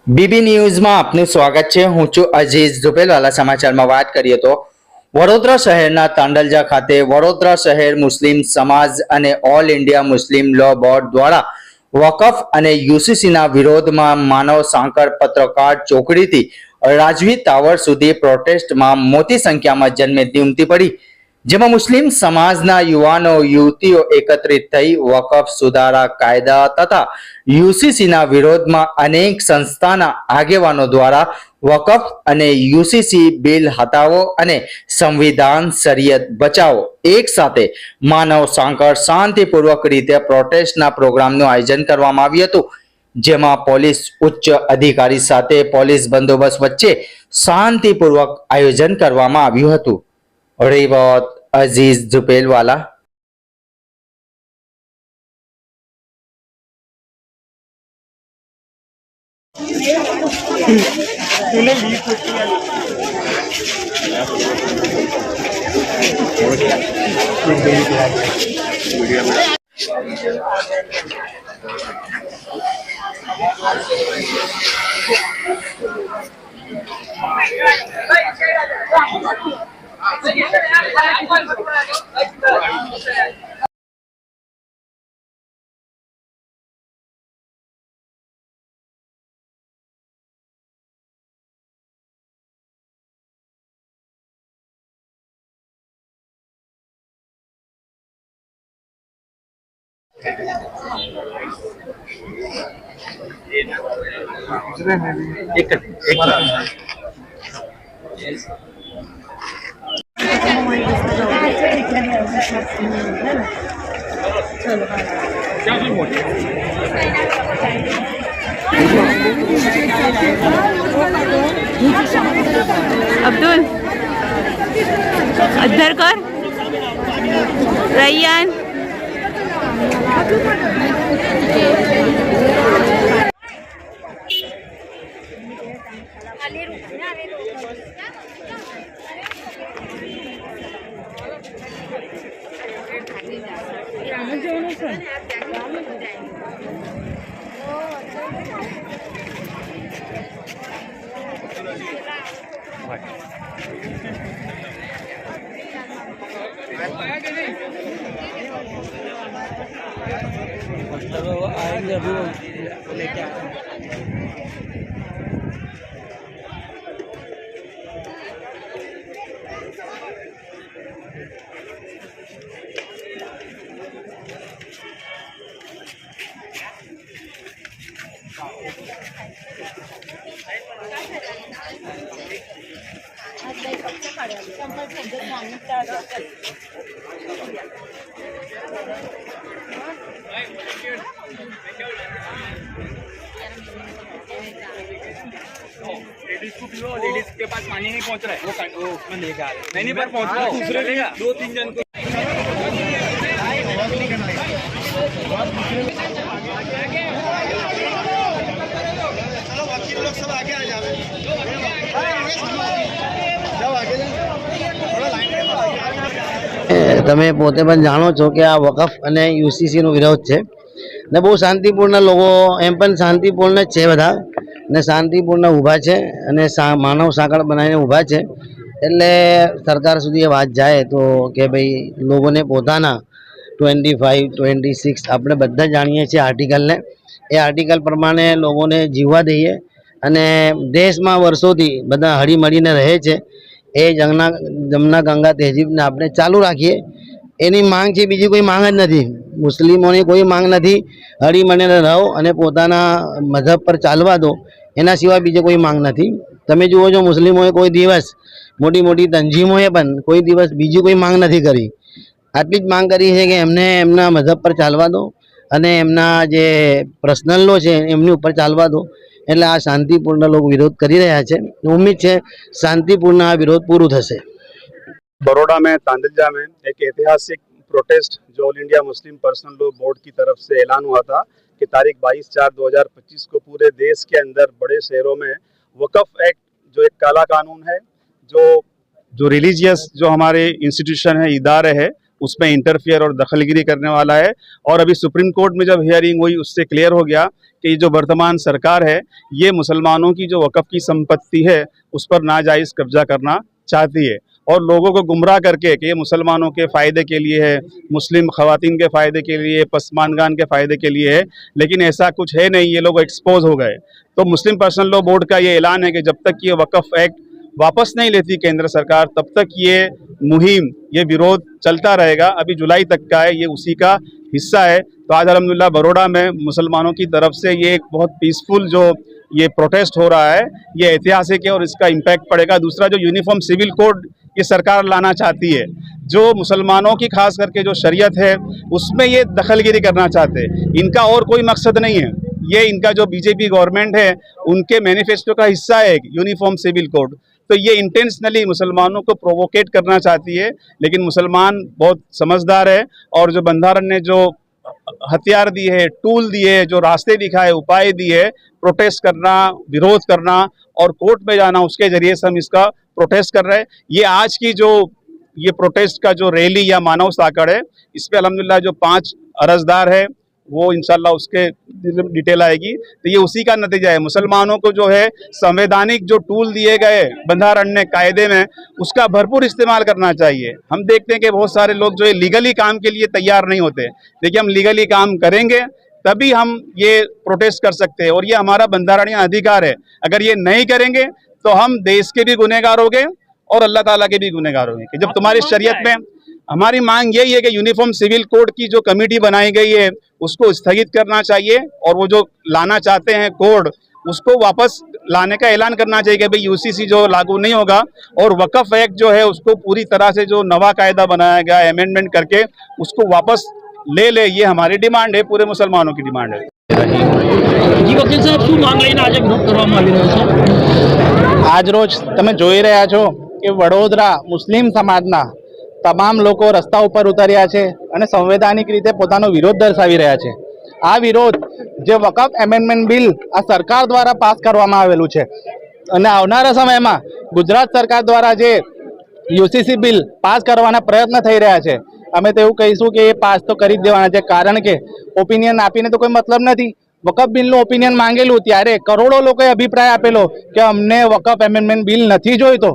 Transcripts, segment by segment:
BB ન્યૂઝમાં આપનું સ્વાગત છે। હું છું અજીઝ ઝુપેલવાલા। સમાચારમાં વાત કરીએ તો વડોદરા શહેરના તાંડલજા ખાતે વડોદરા શહેર મુસ્લિમ સમાજ અને ઓલ ઇન્ડિયા મુસ્લિમ લો બોર્ડ દ્વારા વકફ અને યુસીસીના વિરોધમાં માનવ સાંકળ પત્રકાર ચોકડીથી રાજવી ટાવર સુધી પ્રોટેસ્ટમાં મોટી સંખ્યામાં જનમેદની ઉમટી પડી, જેમાં મુસ્લિમ સમાજના યુવાનો યુવતીઓ એકત્રિત થઈ વકફ સુધારા કાયદા તથા યુસીસીના વિરોધમાં અનેક સંસ્થાના આગેવાનો દ્વારા વકફ અને યુસીસી બિલ હટાવો અને સંવિધાન શરિયત બચાવો એક સાથે માનવ સાંકળ શાંતિપૂર્વક રીતે પ્રોટેસ્ટના પ્રોગ્રામનું આયોજન કરવામાં આવ્યું હતું, જેમાં પોલીસ ઉચ્ચ અધિકારી સાથે પોલીસ બંદોબસ્ત વચ્ચે શાંતિપૂર્વક આયોજન કરવામાં આવ્યું હતું। રિપોર્ટ અઝીઝ ઝુપેલવાલા। अब्दुल अद्धरकर रैयान आएंगे अभी लेके लेडीज को भी लेडीज के पास पानी नहीं पहुंच रहा है, वो उसमें लेगा नहीं पर पहुंच रहा है, दूसरे लेगा 2-3 जन को। चलो वकील लोग सब आगे आ जावे। તમે પોતે પણ જાણો છો કે આ વકફ અને યુસીસીનો વિરોધ છે ને બહુ શાંતિપૂર્ણ લોકો એમ પણ શાંતિપૂર્ણ જ છે બધા ને શાંતિપૂર્ણ ઊભા છે અને માનવ સાંકળ બનાવીને ઊભા છે। એટલે સરકાર સુધી એ વાત જાય તો કે ભાઈ લોકોને પોતાના 25, 26 આપણે બધા જાણીએ છીએ આર્ટિકલને, એ આર્ટિકલ પ્રમાણે લોકોને જીવવા દઈએ અને દેશમાં વર્ષોથી બધા હળીમળીને રહે છે એ જમના ગંગા તહેજીબને આપણે ચાલુ રાખીએ, એની માંગ છે। બીજી કોઈ માંગ જ નથી, મુસ્લિમોની કોઈ માંગ નથી। હળીમળીને રહો અને પોતાના મذહબ પર ચાલવા દો, એના સિવાય બીજી કોઈ માંગ નથી। તમે જુઓ છો મુસ્લિમોએ કોઈ દિવસ મોટી મોટી તંજીમોએ પણ કોઈ દિવસ બીજી કોઈ માંગ નથી કરી, આટલી જ માંગ કરી છે કે એમને એમના મذહબ પર ચાલવા દો અને એમના જે પર્સનલ લો છે એમની ઉપર ચાલવા દો। એટલે આ શાંતિપૂર્ણ લોકો વિરોધ કરી રહ્યા છે, ઉમ્મીદ છે શાંતિપૂર્ણ આ વિરોધ પૂરું થશે। बड़ौदा में तांदलजा में एक ऐतिहासिक प्रोटेस्ट जो all India Muslim personal law board की तरफ से ऐलान हुआ था कि तारीख 22/4/2025 को पूरे देश के अंदर बड़े शहरों में वक्फ एक्ट जो एक काला कानून है, जो रिलीजियस जो हमारे इंस्टीट्यूशन है, इदारे है, उसमें इंटरफियर और दखलगिरी करने वाला है। और अभी सुप्रीम कोर्ट में जब हियरिंग हुई उससे क्लियर हो गया कि ये जो वर्तमान सरकार है ये मुसलमानों की जो वक़्फ़ की संपत्ति है उस पर नाजायज़ कब्जा करना चाहती है और लोगों को गुमराह करके कि ये मुसलमानों के फ़ायदे के लिए है, मुस्लिम ख़वातीन के फ़ायदे के लिए, पसमानगान के फ़ायदे के लिए है, लेकिन ऐसा कुछ है नहीं। ये लोग एक्सपोज हो गए। तो मुस्लिम पर्सनल लॉ बोर्ड का ये ऐलान है कि जब तक ये वक़्फ़ एक्ट वापस नहीं लेती केंद्र सरकार तब तक ये मुहिम, ये विरोध चलता रहेगा। अभी जुलाई तक का है, ये उसी का हिस्सा है। तो आज अल्हम्दुलिल्लाह बड़ौदा में मुसलमानों की तरफ से ये एक बहुत पीसफुल जो ये प्रोटेस्ट हो रहा है ये ऐतिहासिक है और इसका इम्पैक्ट पड़ेगा। दूसरा, जो यूनिफॉर्म सिविल कोड ये सरकार लाना चाहती है, जो मुसलमानों की खास करके जो शरीयत है उसमें ये दखलगिरी करना चाहते हैं। इनका और कोई मकसद नहीं है। ये इनका जो बीजेपी गवर्नमेंट है उनके मैनिफेस्टो का हिस्सा है यूनिफॉर्म सिविल कोड। तो ये इंटेंशनली मुसलमानों को प्रोवोकेट करना चाहती है, लेकिन मुसलमान बहुत समझदार है और जो बंधारण ने जो हथियार दिए है, टूल दिए, जो रास्ते दिखाए, उपाय दिए, प्रोटेस्ट करना, विरोध करना और कोर्ट में जाना, उसके जरिए से हम इसका प्रोटेस्ट कर रहे हैं। ये आज की जो ये प्रोटेस्ट का जो रैली या मानव साकड़ है, इस पे अल्हम्दुलिल्लाह जो 5 अर्जदार है वो इंशाल्लाह उसके डिटेल आएगी। तो ये उसी का नतीजा है। मुसलमानों को जो है संवैधानिक जो टूल दिए गए बंधारण ने कायदे में, उसका भरपूर इस्तेमाल करना चाहिए। हम देखते हैं कि बहुत सारे लोग जो है लीगली काम के लिए तैयार नहीं होते। देखिए, हम लीगली काम करेंगे तभी हम ये प्रोटेस्ट कर सकते हैं और ये हमारा बंधारणीय अधिकार है। अगर ये नहीं करेंगे तो हम देश के भी गुनहगार होंगे और अल्लाह ताला के भी गुनहगार होंगे। कि जब तुम्हारी शरीयत में, हमारी मांग यही है कि यूनिफॉर्म सिविल कोड की जो कमेटी बनाई गई है उसको स्थगित करना चाहिए और वो जो लाना चाहते हैं कोड उसको वापस लाने का ऐलान करना चाहिए कि भाई यूसीसी जो लागू नहीं होगा और वक़्फ़ एक्ट जो है उसको पूरी तरह से जो नवा कायदा बनाया गया अमेंडमेंट करके उसको वापस ले। ये हमारी डिमांड है, पूरे मुसलमानों की डिमांड है। જી વકીલ સાહેબ, શું માંગ લઈને આજે વિરોધ કરવામાં આવી રહ્યો છે? આજ રોજ તમે જોઈ રહ્યા છો કે વડોદરા મુસ્લિમ સમાજના તમામ લોકો રસ્તા ઉપર ઉતર્યા છે અને સંવૈધાનિક રીતે પોતાનો વિરોધ દર્શાવી રહ્યા છે। આ વિરોધ જે વકફ એમેન્ડમેન્ટ બિલ આ સરકાર દ્વારા પાસ કરવામાં આવેલું છે અને આવનારા સમયમાં ગુજરાત સરકાર દ્વારા જે યુસીસી બિલ પાસ કરવાના પ્રયત્ન થઈ રહ્યા છે, અમે તો એવું કહીશું કે એ પાસ તો કરી જ દેવાના છે। કારણ કે ઓપિનિયન આપીને તો કોઈ મતલબ નથી। વકફ બિલનું ઓપિનિયન માંગેલું ત્યારે કરોડો લોકોએ અભિપ્રાય આપેલો કે અમને વકફ એમેન્ડમેન્ટ બિલ નથી જોઈતો,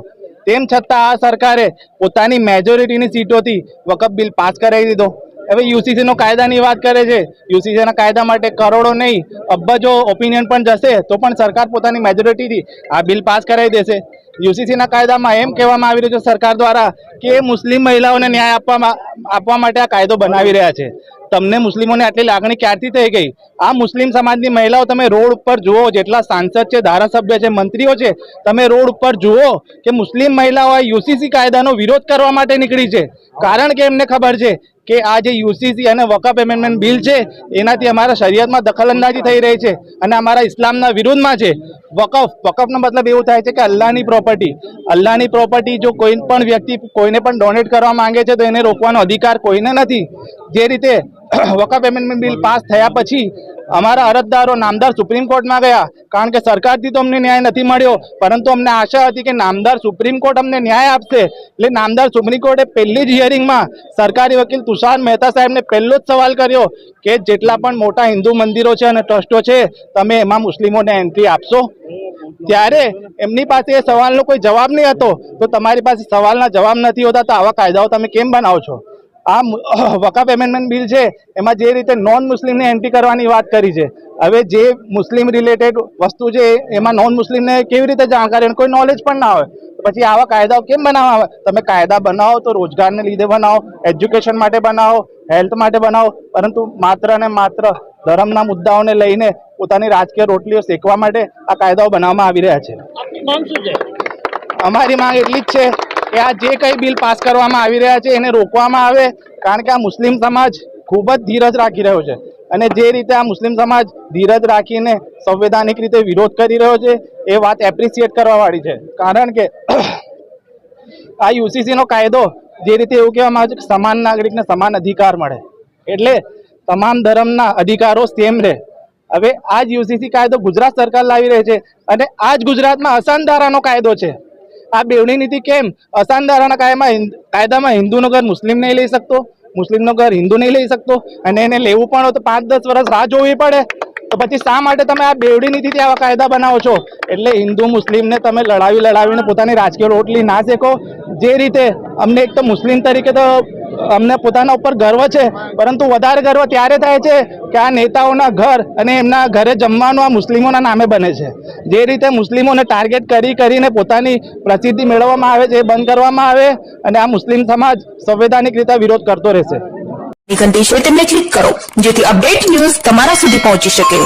તેમ છતાં આ સરકારે પોતાની મેજોરિટીની સીટોથી વકફ બિલ પાસ કરાવી દીધો। હવે યુસીસીનો કાયદાની વાત કરે છે, યુસીસીના કાયદા માટે કરોડો નહીં અબજો ઓપિનિયન પણ જશે તો પણ સરકાર પોતાની મેજોરિટીથી આ બિલ પાસ કરાવી દેશે। યુસીસીના કાયદામાં એમ કહેવામાં આવી રહ્યું છે સરકાર દ્વારા કે મુસ્લિમ મહિલાઓને ન્યાય આપવા માટે આ કાયદો બનાવી રહ્યા છે। તમને મુસ્લિમોને આટલી લાગણી ક્યારથી થઈ ગઈ? આ મુસ્લિમ સમાજની મહિલાઓ તમે રોડ ઉપર જુઓ, જેટલા સાંસદ છે, ધારાસભ્ય છે, મંત્રીઓ છે, તમે રોડ ઉપર જુઓ કે મુસ્લિમ મહિલાઓ યુસીસી કાયદાનો વિરોધ કરવા માટે નીકળી છે। કારણ કે એમને ખબર છે કે આ જે યુસીસી અને વકફ એમેન્ડમેન્ટ બિલ છે એનાથી અમારા શરીયતમાં દખલઅંદાજી થઈ રહી છે અને અમારા ઇસ્લામના વિરુદ્ધમાં છે। વકફનો મતલબ એવું થાય છે કે અલ્લાહની પ્રોપર્ટી જો કોઈ પણ વ્યક્તિ કોઈને પણ ડોનેટ કરવા માંગે છે તો એને રોકવાનો અધિકાર કોઈને નથી। જે રીતે વકફ એમેન્ડમેન્ટ બિલ પાસ થયા પછી અમારા અરજદારો નામદાર સુપ્રીમ કોર્ટમાં ગયા, કારણ કે સરકારથી તો અમને ન્યાય નથી મળ્યો, પરંતુ અમને આશા હતી કે નામદાર સુપ્રીમ કોર્ટ અમને ન્યાય આપશે। એટલે નામદાર સુપ્રીમ કોર્ટે પહેલી જ હિયરિંગમાં સરકારી વકીલ તુષાર મહેતા સાહેબને પહેલો જ સવાલ કર્યો કે જેટલા પણ મોટા હિન્દુ મંદિરો છે અને ટ્રસ્ટો છે તમે એમાં મુસ્લિમોને એન્ટ્રી આપશો? ત્યારે એમની પાસે એ સવાલનો કોઈ જવાબ નહીં હતો। તો તમારી પાસે સવાલના જવાબ નથી હોતા તો આવા કાયદાઓ તમે કેમ બનાવો છો? આ વકફ એમેન્ડમેન્ટ બિલ છે એમાં જે રીતે નોન મુસ્લિમને એન્ટ્રી કરવાની વાત કરી છે, હવે જે મુસ્લિમ રિલેટેડ વસ્તુ છે એમાં નોન મુસ્લિમને કેવી રીતે જાણકારી, કોઈ નોલેજ પણ ના હોય તો પછી આવા કાયદાઓ કેમ બનાવવા? તમે કાયદા બનાવો તો રોજગારને લીધે બનાવો, એજ્યુકેશન માટે બનાવો, હેલ્થ માટે બનાવો, પરંતુ માત્ર ને માત્ર ધર્મના મુદ્દાઓને લઈને પોતાની રાજકીય રોટલીઓ શેકવા માટે આ કાયદાઓ બનાવવામાં આવી રહ્યા છે। આપની માંગ શું છે? અમારી માંગ એટલી જ છે કે આ જે કંઈ બિલ પાસ કરવામાં આવી રહ્યા છે એને રોકવામાં આવે, કારણ કે આ મુસ્લિમ સમાજ ખૂબ જ ધીરજ રાખી રહ્યો છે અને જે રીતે આ મુસ્લિમ સમાજ ધીરજ રાખીને સંવૈધાનિક રીતે વિરોધ કરી રહ્યો છે એ વાત એપ્રિશિએટ કરવાવાળી છે। કારણ કે આ યુસીસીનો કાયદો જે રીતે એવું કહેવામાં આવે છે કે સમાન નાગરિકને સમાન અધિકાર મળે, એટલે તમામ ધર્મના અધિકારો સેમ રહે। હવે આ જ યુસીસી કાયદો ગુજરાત સરકાર લાવી રહી છે અને આ જ ગુજરાતમાં અસાનધારાનો કાયદો છે। આ બેવડી નીતિ કેમ? અસાનધારાના કાયદામાં હિન્દુનો ઘર મુસ્લિમ નહીં લઈ શકતો, મુસ્લિમનું ઘર હિન્દુ નહીં લઈ શકતો, અને એને લેવું પણ હોય તો 5-10 વર્ષ રાહ જોવી પડે. તો પછી શા માટે તમે આ બેવડી નીતિથી આવા કાયદા બનાવો છો? એટલે હિન્દુ મુસ્લિમને તમે લડાવીને પોતાની રાજકીય રોટલી ના શેકો. જે રીતે અમને એક તો મુસ્લિમ તરીકે તો અમને પોતાના ઉપર ગર્વ છે, પરંતુ વધારે ગર્વ ત્યારે થાય છે કે આ નેતાઓના ઘર અને એમના ઘરે જમવાનું આ મુસ્લિમોના નામે બને છે. જે રીતે મુસ્લિમોને ટાર્ગેટ કરીને પોતાની પ્રસિદ્ધિ મેળવવામાં આવે છે એ બંધ કરવામાં આવે, અને આ મુસ્લિમ સમાજ સંવૈધાનિક રીતે વિરોધ કરતો રહેશે. ઘંટી છે તેમને ક્લિક કરો જેથી અપડેટ ન્યૂઝ તમારા સુધી પહોંચી શકે.